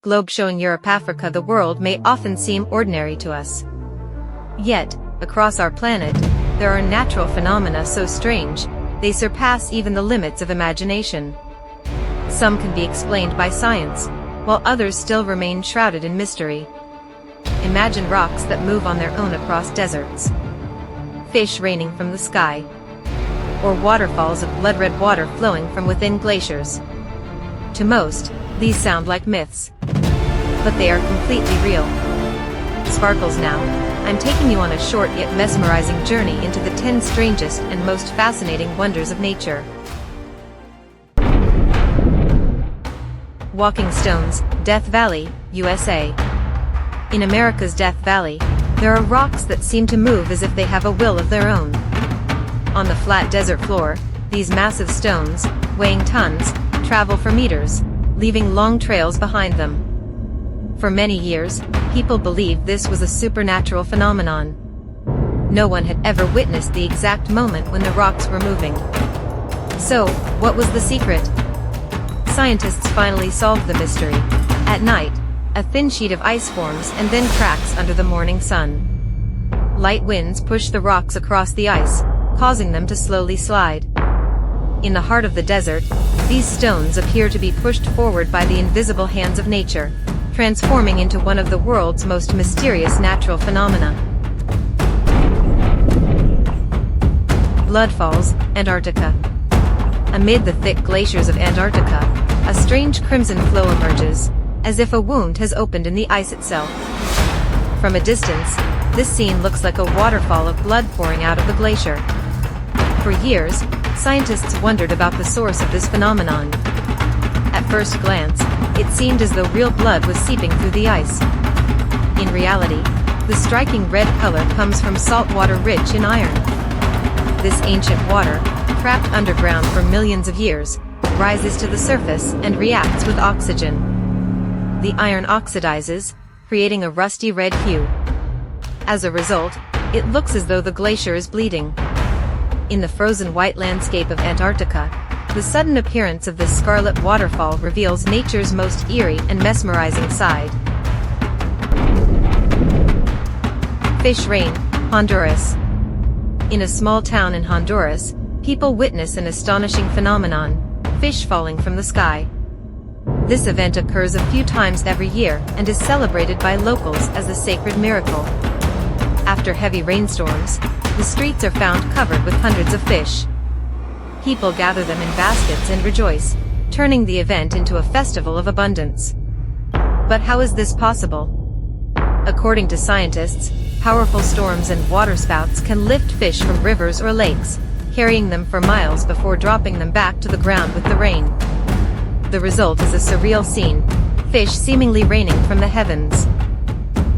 globe showing Europe, Africa, the world may often seem ordinary to us. Yet, across our planet, there are natural phenomena so strange, they surpass even the limits of imagination. Some can be explained by science, while others still remain shrouded in mystery. Imagine rocks that move on their own across deserts. Fish raining from the sky. Or waterfalls of blood-red water flowing from within glaciers. To most, these sound like myths. But they are completely real. Sparkles now, I'm taking you on a short yet mesmerizing journey into the 10 strangest and most fascinating wonders of nature. Walking Stones, Death Valley, USA. In America's Death Valley, there are rocks that seem to move as if they have a will of their own. On the flat desert floor, these massive stones, weighing tons, travel for meters, leaving long trails behind them. For many years, people believed this was a supernatural phenomenon. No one had ever witnessed the exact moment when the rocks were moving. So, what was the secret? Scientists finally solved the mystery. At night, a thin sheet of ice forms and then cracks under the morning sun. Light winds push the rocks across the ice, causing them to slowly slide. In the heart of the desert, these stones appear to be pushed forward by the invisible hands of nature, transforming into one of the world's most mysterious natural phenomena. Bloodfalls, Antarctica. Amid the thick glaciers of Antarctica, a strange crimson flow emerges, as if a wound has opened in the ice itself. From a distance, this scene looks like a waterfall of blood pouring out of the glacier. For years, scientists wondered about the source of this phenomenon. At first glance, it seemed as though real blood was seeping through the ice. In reality, the striking red color comes from salt water rich in iron. This ancient water, trapped underground for millions of years, rises to the surface and reacts with oxygen. The iron oxidizes, creating a rusty red hue. As a result, it looks as though the glacier is bleeding. In the frozen white landscape of Antarctica, the sudden appearance of this scarlet waterfall reveals nature's most eerie and mesmerizing side. Fish rain, Honduras. In a small town in Honduras, people witness an astonishing phenomenon: fish falling from the sky. This event occurs a few times every year and is celebrated by locals as a sacred miracle. After heavy rainstorms, the streets are found covered with hundreds of fish. People gather them in baskets and rejoice, turning the event into a festival of abundance. But how is this possible? According to scientists, powerful storms and waterspouts can lift fish from rivers or lakes, carrying them for miles before dropping them back to the ground with the rain. The result is a surreal scene, fish seemingly raining from the heavens.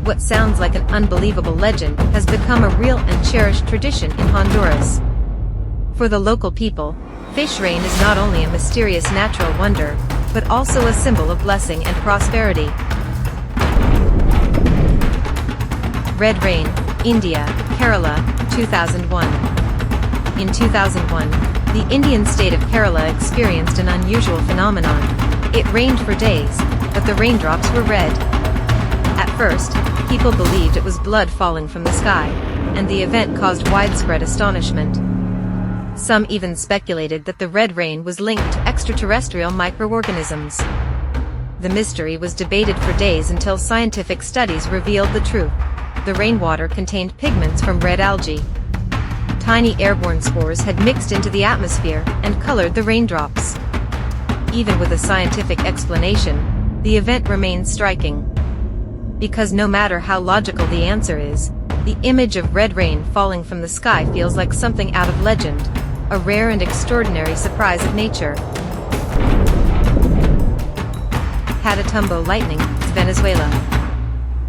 What sounds like an unbelievable legend has become a real and cherished tradition in Honduras. For the local people, fish rain is not only a mysterious natural wonder, but also a symbol of blessing and prosperity. Red rain, India, Kerala, 2001. In 2001, the Indian state of Kerala experienced an unusual phenomenon. It rained for days, but the raindrops were red. At first, people believed it was blood falling from the sky, and the event caused widespread astonishment. Some even speculated that the red rain was linked to extraterrestrial microorganisms. The mystery was debated for days until scientific studies revealed the truth. The rainwater contained pigments from red algae. Tiny airborne spores had mixed into the atmosphere and colored the raindrops. Even with a scientific explanation, the event remains striking. Because no matter how logical the answer is, the image of red rain falling from the sky feels like something out of legend, a rare and extraordinary surprise of nature. Catatumbo lightning, Venezuela.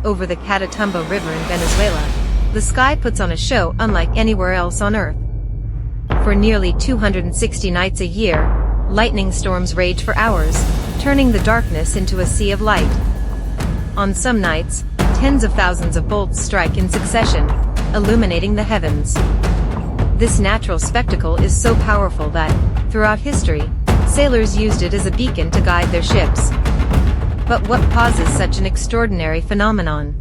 Over the Catatumbo River in Venezuela, the sky puts on a show unlike anywhere else on Earth. For nearly 260 nights a year, lightning storms rage for hours, turning the darkness into a sea of light. On some nights, tens of thousands of bolts strike in succession, illuminating the heavens. This natural spectacle is so powerful that, throughout history, sailors used it as a beacon to guide their ships. But what causes such an extraordinary phenomenon?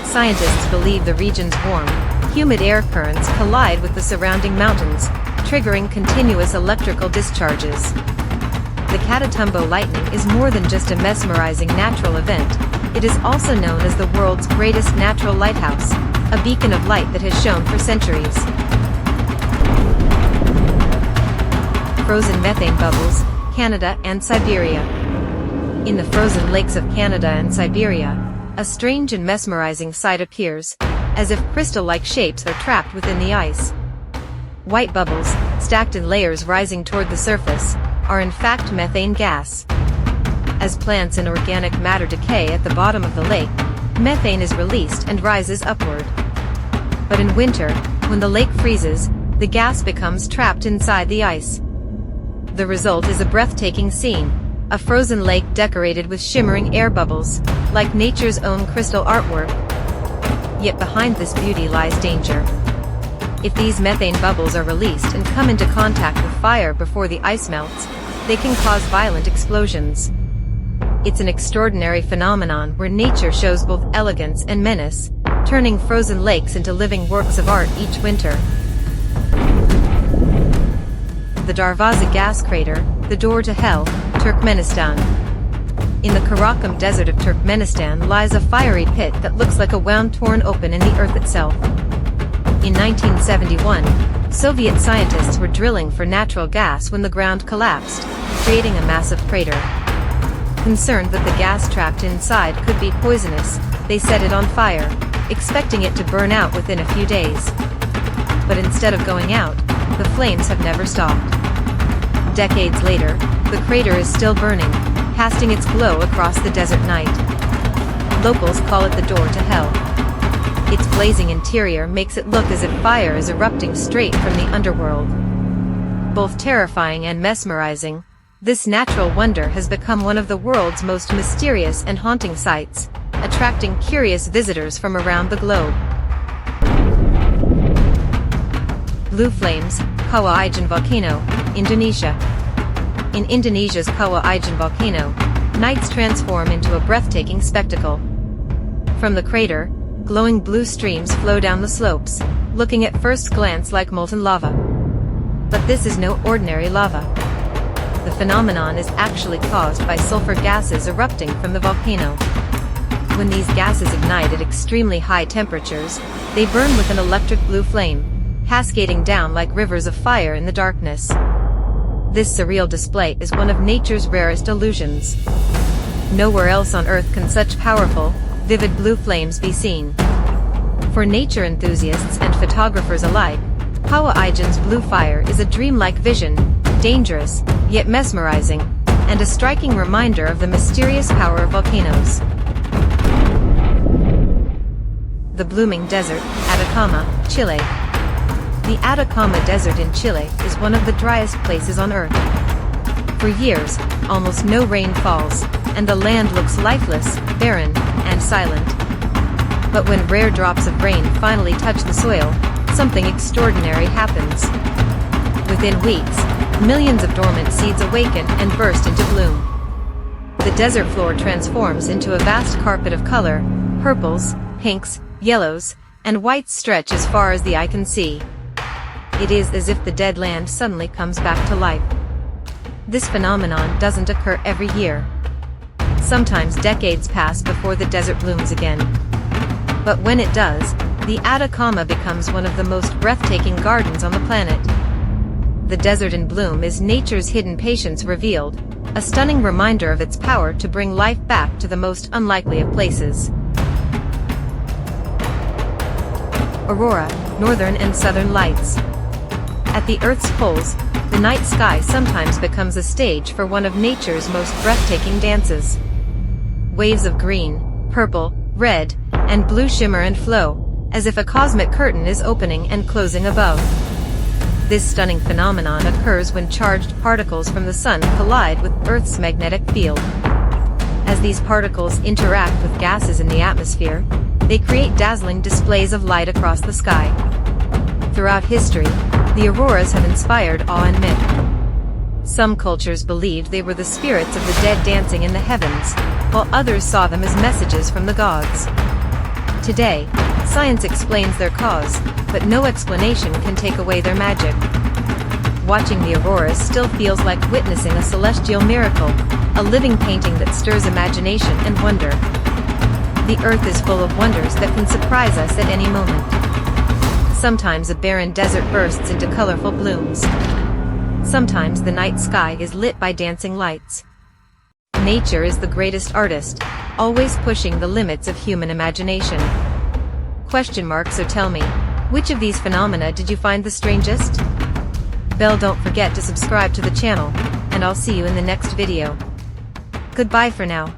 Scientists believe the region's warm, humid air currents collide with the surrounding mountains, triggering continuous electrical discharges. The Catatumbo lightning is more than just a mesmerizing natural event. It is also known as the world's greatest natural lighthouse, a beacon of light that has shone for centuries. Frozen methane bubbles, Canada and Siberia. In the frozen lakes of Canada and Siberia, a strange and mesmerizing sight appears, as if crystal-like shapes are trapped within the ice. White bubbles, stacked in layers rising toward the surface, are in fact methane gas. As plants and organic matter decay at the bottom of the lake, methane is released and rises upward. But in winter, when the lake freezes, the gas becomes trapped inside the ice. The result is a breathtaking scene, a frozen lake decorated with shimmering air bubbles, like nature's own crystal artwork. Yet behind this beauty lies danger. If these methane bubbles are released and come into contact with fire before the ice melts, they can cause violent explosions. It's an extraordinary phenomenon where nature shows both elegance and menace, turning frozen lakes into living works of art each winter. The Darvaza gas crater, the door to hell, Turkmenistan. In the Karakum desert of Turkmenistan lies a fiery pit that looks like a wound torn open in the earth itself. In 1971, Soviet scientists were drilling for natural gas when the ground collapsed, creating a massive crater. Concerned that the gas trapped inside could be poisonous, they set it on fire, expecting it to burn out within a few days. But instead of going out, the flames have never stopped. Decades later, the crater is still burning, casting its glow across the desert night. Locals call it the door to hell. Its blazing interior makes it look as if fire is erupting straight from the underworld. Both terrifying and mesmerizing, this natural wonder has become one of the world's most mysterious and haunting sights, attracting curious visitors from around the globe. Blue flames, Kawah Ijen volcano, Indonesia. In Indonesia's Kawah Ijen volcano, nights transform into a breathtaking spectacle. From the crater, glowing blue streams flow down the slopes, looking at first glance like molten lava. But this is no ordinary lava. The phenomenon is actually caused by sulfur gases erupting from the volcano. When these gases ignite at extremely high temperatures, they burn with an electric blue flame, cascading down like rivers of fire in the darkness. This surreal display is one of nature's rarest illusions. Nowhere else on Earth can such powerful, vivid blue flames be seen. For nature enthusiasts and photographers alike, Kawah Ijen's blue fire is a dreamlike vision, dangerous, yet mesmerizing, and a striking reminder of the mysterious power of volcanoes. The blooming desert, Atacama, Chile. The Atacama Desert in Chile is one of the driest places on Earth. For years, almost no rain falls, and the land looks lifeless, barren, and silent. But when rare drops of rain finally touch the soil, something extraordinary happens. Within weeks, millions of dormant seeds awaken and burst into bloom. The desert floor transforms into a vast carpet of color. Purples, pinks, yellows, and whites stretch as far as the eye can see. It is as if the dead land suddenly comes back to life. This phenomenon doesn't occur every year. Sometimes decades pass before the desert blooms again. But when it does, the Atacama becomes one of the most breathtaking gardens on the planet. The desert in bloom is nature's hidden patience revealed, a stunning reminder of its power to bring life back to the most unlikely of places. Aurora, Northern and Southern Lights. At the Earth's poles, the night sky sometimes becomes a stage for one of nature's most breathtaking dances. Waves of green, purple, red, and blue shimmer and flow, as if a cosmic curtain is opening and closing above. This stunning phenomenon occurs when charged particles from the sun collide with Earth's magnetic field. As these particles interact with gases in the atmosphere, they create dazzling displays of light across the sky. Throughout history, the auroras have inspired awe and myth. Some cultures believed they were the spirits of the dead dancing in the heavens, while others saw them as messages from the gods. Today, science explains their cause, but no explanation can take away their magic. Watching the auroras still feels like witnessing a celestial miracle, a living painting that stirs imagination and wonder. The Earth is full of wonders that can surprise us at any moment. Sometimes a barren desert bursts into colorful blooms. Sometimes the night sky is lit by dancing lights. Nature is the greatest artist, always pushing the limits of human imagination. So tell me, which of these phenomena did you find the strangest? Don't forget to subscribe to the channel, and I'll see you in the next video. Goodbye for now.